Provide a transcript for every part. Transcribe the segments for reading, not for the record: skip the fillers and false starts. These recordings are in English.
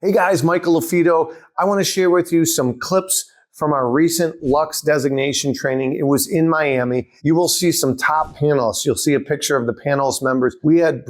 Hey guys, Michael LaFido. I want to share with you some clips from our recent Lux designation training. It was in Miami. You will see some top panelists. You'll see a picture of the panelist members. We had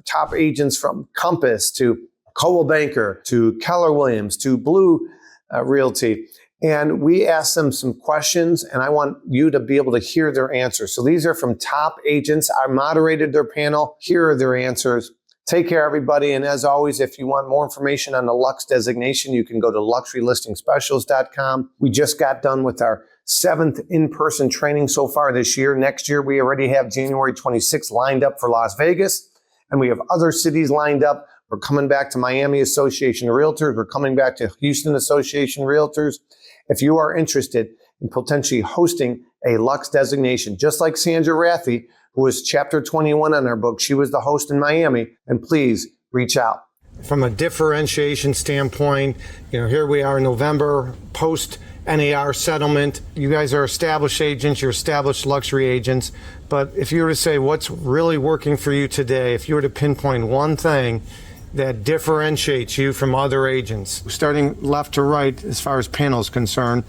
top agents from Compass to Coldwell Banker to Keller Williams to Blue Realty. And we asked them some questions, and I want you to be able to hear their answers. So these are from top agents. I moderated their panel. Here are their answers. Take care, everybody. And as always, if you want more information on the Lux designation, you can go to luxurylistingspecialist.com. We just got done with our 7th in-person training so far this year. Next year, we already have January 26th lined up for Las Vegas, and we have other cities lined up. We're coming back to Miami Association of Realtors. We're coming back to Houston Association of Realtors. If you are interested in potentially hosting a Lux designation, just like Sandra Rathie, who was chapter 21 on our book. She was the host in Miami, and please reach out. From a differentiation standpoint, here we are in November, post NAR settlement. You guys are established agents, you're established luxury agents, but if you were to say what's really working for you today, if you were to pinpoint one thing that differentiates you from other agents, starting left to right as far as panel is concerned,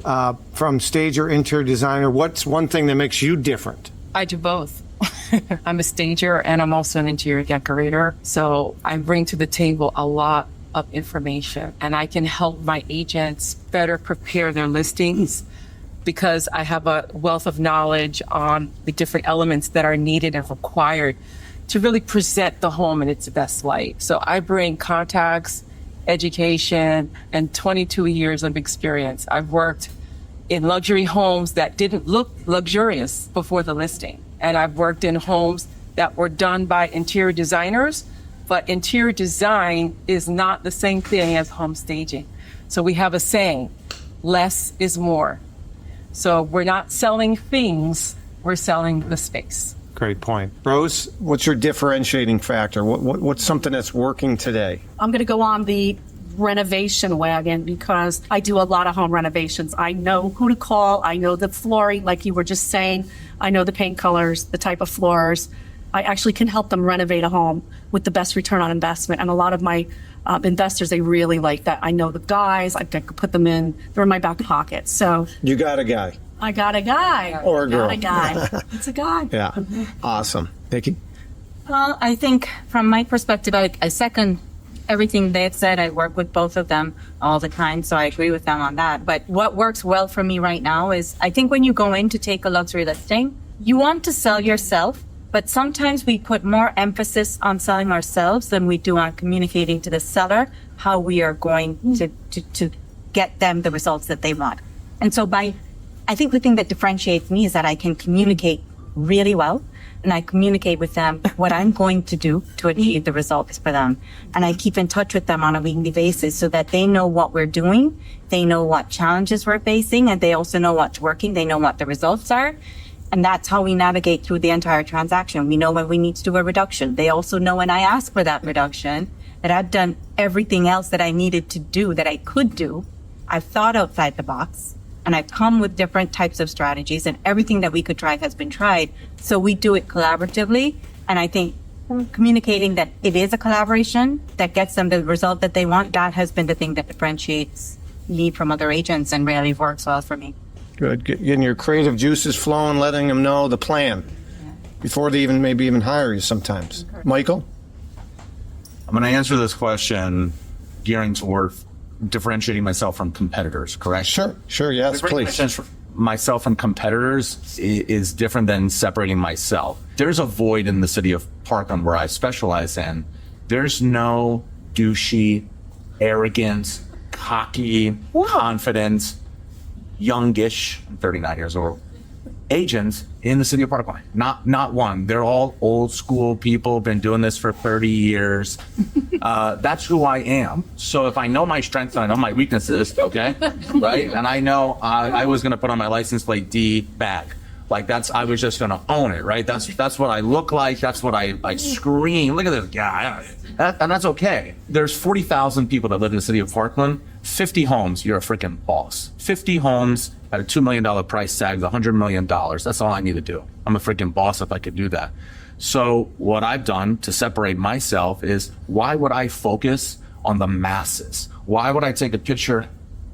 from stager, interior designer, what's one thing that makes you different? I do both. I'm a stager and I'm also an interior decorator. So I bring to the table a lot of information, and I can help my agents better prepare their listings because I have a wealth of knowledge on the different elements that are needed and required to really present the home in its best light. So I bring contacts, education, and 22 years of experience. I've worked in luxury homes that didn't look luxurious before the listing. And I've worked in homes that were done by interior designers, but interior design is not the same thing as home staging. So we have a saying, less is more. So we're not selling things, we're selling the space. Great point. Rose, what's your differentiating factor? What's something that's working today? I'm going to go on the renovation wagon because I do a lot of home renovations. I know who to call. I know the flooring, like you were just saying. I know the paint colors, the type of floors. I actually can help them renovate a home with the best return on investment. And a lot of my investors, they really like that. I know the guys. I could put them in. They're in my back pocket. So you got a guy. I got a guy. Or a girl. I got a guy. It's a guy. Yeah. Awesome. Nikki? Well, I think from my perspective, I second everything they've said. I work with both of them all the time, so I agree with them on that. But what works well for me right now is I think when you go in to take a luxury listing, you want to sell yourself, but sometimes we put more emphasis on selling ourselves than we do on communicating to the seller how we are going to get them the results that they want. And so I think the thing that differentiates me is that I can communicate really well, and I communicate with them what I'm going to do to achieve the results for them. And I keep in touch with them on a weekly basis so that they know what we're doing, they know what challenges we're facing, and they also know what's working, they know what the results are. And that's how we navigate through the entire transaction. We know when we need to do a reduction. They also know when I ask for that reduction that I've done everything else that I needed to do, that I could do. I've thought outside the box. And I've come with different types of strategies, and everything that we could try has been tried. So we do it collaboratively. And I think communicating that it is a collaboration that gets them the result that they want, that has been the thing that differentiates me from other agents and really works well for me. Good. Getting your creative juices flowing, letting them know the plan before they maybe even hire you sometimes. Michael? I'm going to answer this question gearing toward differentiating myself from competitors, correct? Sure, yes, please. Myself from competitors is different than separating myself. There's a void in the city of Parkland where I specialize in. There's no douchey, arrogant, cocky, confident, youngish, I'm 39 years old, agents in the city of Parkland. Not one. They're all old school people, been doing this for 30 years. That's who I am. So if I know my strengths and I know my weaknesses, okay, right? And I know I was going to put on my license plate D bag. Like I was just going to own it, right? That's what I look like. That's what I scream. Look at this guy. And that's okay. There's 40,000 people that live in the city of Parkland. 50 homes, you're a freaking boss. 50 homes at a $2 million price tag, $100 million. That's all I need to do. I'm a freaking boss if I could do that. So what I've done to separate myself is, why would I focus on the masses. Why would I take a picture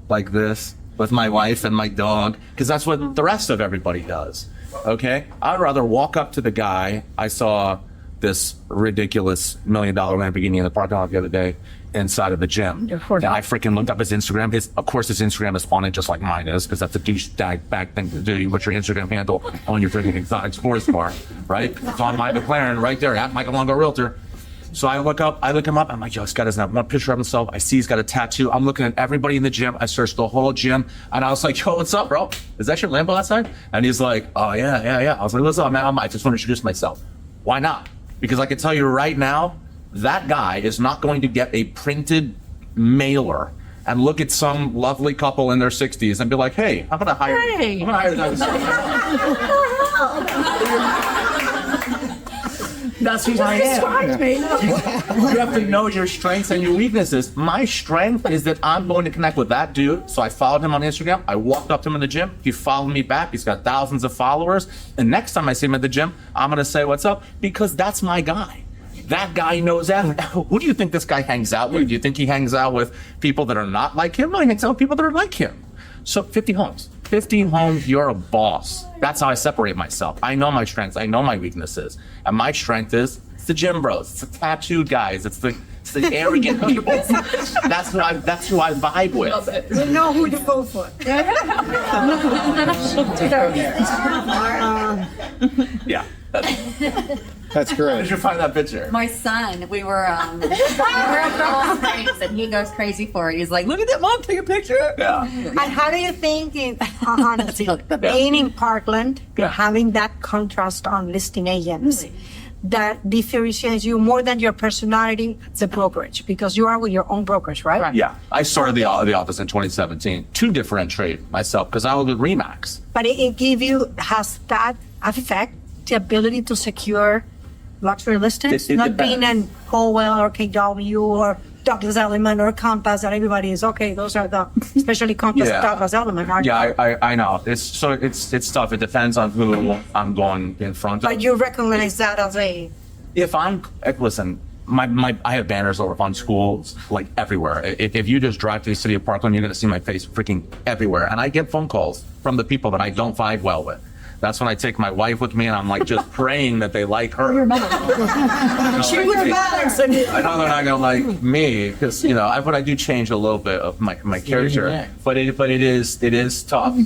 like this with my wife and my dog? Because that's what the rest of everybody does. Okay? I'd rather walk up to the guy. I saw this ridiculous $1 million Lamborghini in the parking lot the other day inside of the gym. And I freaking looked up his Instagram. Of course, his Instagram is on it just like mine is, because that's a douchebag thing to do. You put your Instagram handle on your freaking exotic sports car, right? It's on my McLaren right there at Michael Longo Realtor. So I look him up. I'm like, yo, this guy doesn't have one picture of himself. I see he's got a tattoo. I'm looking at everybody in the gym. I searched the whole gym, and I was like, yo, what's up, bro? Is that your Lambo outside? And he's like, oh, yeah. I was like, what's up, man? I just want to introduce myself. Why not? Because I can tell you right now, that guy is not going to get a printed mailer and look at some lovely couple in their 60s and be like, hey, I'm gonna hire that. That's who I am. You have to know your strengths and your weaknesses. My strength is that I'm going to connect with that dude. So I followed him on Instagram. I walked up to him in the gym. He followed me back. He's got thousands of followers. And next time I see him at the gym, I'm going to say, what's up? Because that's my guy. That guy knows that. Who do you think this guy hangs out with? Do you think he hangs out with people that are not like him? No, he hangs out with people that are like him. So 50 homes. 50 homes, you're a boss. That's how I separate myself. I know my strengths. I know my weaknesses. And my strength is it's the gym bros. It's the tattooed guys. It's the arrogant people. That's who I vibe with. You know who to vote for. Yeah. That's great. Where did you find that picture? My son, we were at the things and he goes crazy for it. He's like, look at that, mom, take a picture. Yeah. And how do you think, honestly, being in Parkland, having that contrast on listing agents, that differentiates you more than your personality, the brokerage, because you are with your own brokerage, right? Yeah. I started the office in 2017 to differentiate myself because I was with Remax. But has that affect the ability to secure luxury listings? It Not depends. being in Colwell or KW or Douglas Elliman or Compass that everybody is, okay, those are especially Compass and Douglas Elliman, right? Yeah, I know. It's tough. It depends on who I'm going in front of. But you recognize that as Listen, I have banners over on schools like everywhere. If you just drive to the city of Parkland, you're going to see my face freaking everywhere. And I get phone calls from the people that I don't vibe well with. That's when I take my wife with me and I'm like just praying that they like her. She would balance. I know they're not gonna like me because but I do change a little bit of my character. But it is tough.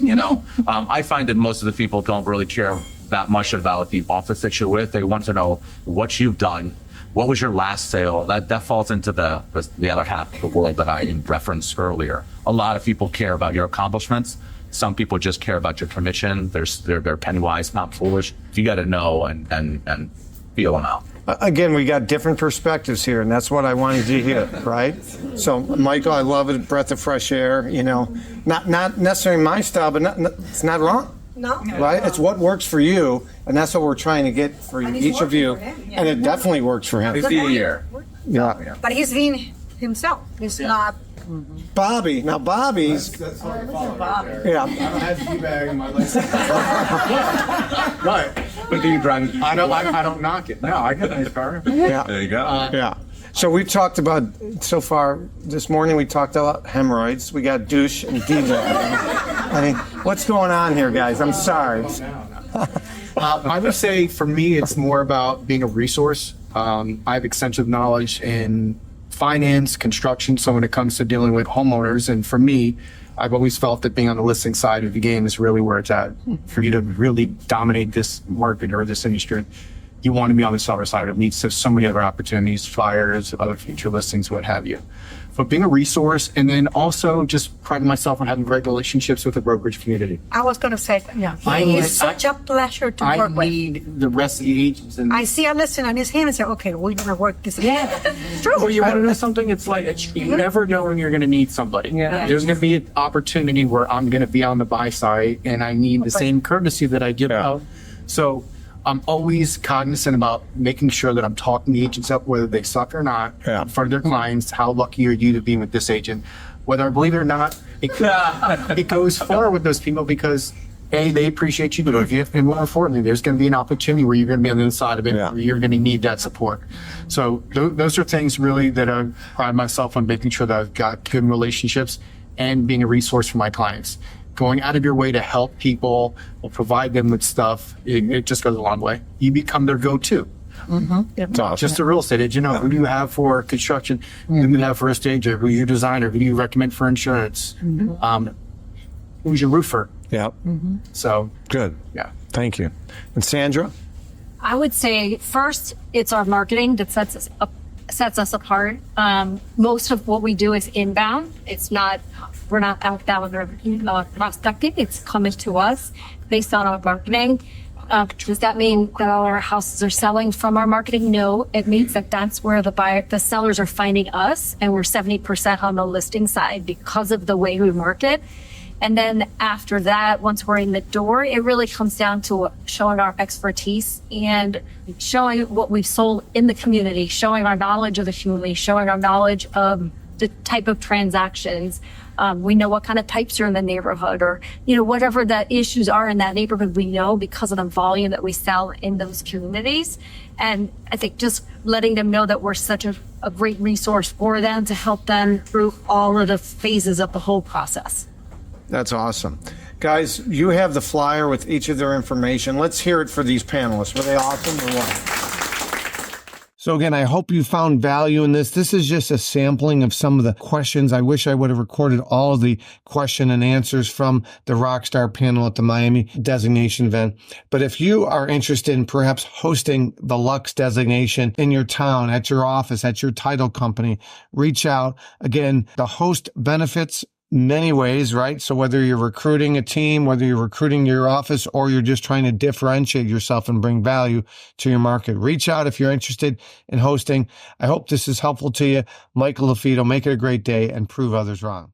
I find that most of the people don't really care that much about the office that you're with. They want to know what you've done. What was your last sale? That falls into the other half of the world that I referenced earlier. A lot of people care about your accomplishments. Some people just care about your commission. They're penny wise, not foolish. You got to know and feel them out. Again, we got different perspectives here, and that's what I wanted to hear, right? So, Michael, I love it, breath of fresh air. Not necessarily my style, but it's not wrong. No. Right? It's what works for you, and that's what we're trying to get for each of you. And it definitely works for him. 50 a year. Yeah. But he's being himself. He's not. Bobby. Now, Bobby's. That's Bobby. Yeah. I don't have to bag in my license. Right. But do you drive? I don't knock it. No, I get a nice car. Yeah. There you go. Yeah. So we've talked about, so far this morning, we talked about hemorrhoids. We got douche and diva. I mean, what's going on here, guys? I'm sorry. I would say for me, it's more about being a resource. I have extensive knowledge in finance, construction. So when it comes to dealing with homeowners, and for me, I've always felt that being on the listing side of the game is really where it's at. For you to really dominate this market or this industry, you want to be on the seller side. It leads to so many other opportunities, flyers, other future listings, what have you. But being a resource, and then also just priding myself on having great relationships with the brokerage community. I was going to say, he's such a pleasure to work with. I need the rest of the agents. And I see a listing on his hand and say, okay, we're going to work this out. It's true. well, you want to know something? It's like you never know when you're going to need somebody. Yeah. There's going to be an opportunity where I'm going to be on the buy side, and I need the same courtesy that I give out. So I'm always cognizant about making sure that I'm talking the agents up, whether they suck or not, in front of their clients. How lucky are you to be with this agent? Whether I believe it or not, it goes far with those people because they appreciate you doing it. And more importantly, there's going to be an opportunity where you're going to be on the other side of it, Yeah. where you're going to need that support. So those are things really that I pride myself on, making sure that I've got good relationships and being a resource for my clients. Going out of your way to help people or provide them with stuff, it just goes a long way. You become their go-to. Not just a real estate agent. Who do you have for construction? Who do you have for a stager? Who your designer? Who do you recommend for insurance? Who's your roofer? Yeah. So Good. yeah. Thank you. And Sandra? I would say first, it's our marketing that sets us apart. Most of what we do is inbound. We're not outbound or prospecting. It's coming to us based on our marketing. Does that mean that all our houses are selling from our marketing? No, it means that that's where the sellers are finding us, and we're 70% on the listing side because of the way we market. And then after that, once we're in the door, it really comes down to showing our expertise and showing what we've sold in the community, showing our knowledge of the community, showing our knowledge of the type of transactions. We know what kind of types are in the neighborhood, or, whatever the issues are in that neighborhood, we know because of the volume that we sell in those communities. And I think just letting them know that we're such a great resource for them to help them through all of the phases of the whole process. That's awesome. Guys, you have the flyer with each of their information. Let's hear it for these panelists. Were they awesome or what? So again, I hope you found value in this. This is just a sampling of some of the questions. I wish I would have recorded all of the question and answers from the Rockstar panel at the Miami designation event. But if you are interested in perhaps hosting the Lux designation in your town, at your office, at your title company, reach out. Again, the host benefits many ways, right? So whether you're recruiting a team, whether you're recruiting your office, or you're just trying to differentiate yourself and bring value to your market, reach out if you're interested in hosting. I hope this is helpful to you. Michael LaFido, make it a great day and prove others wrong.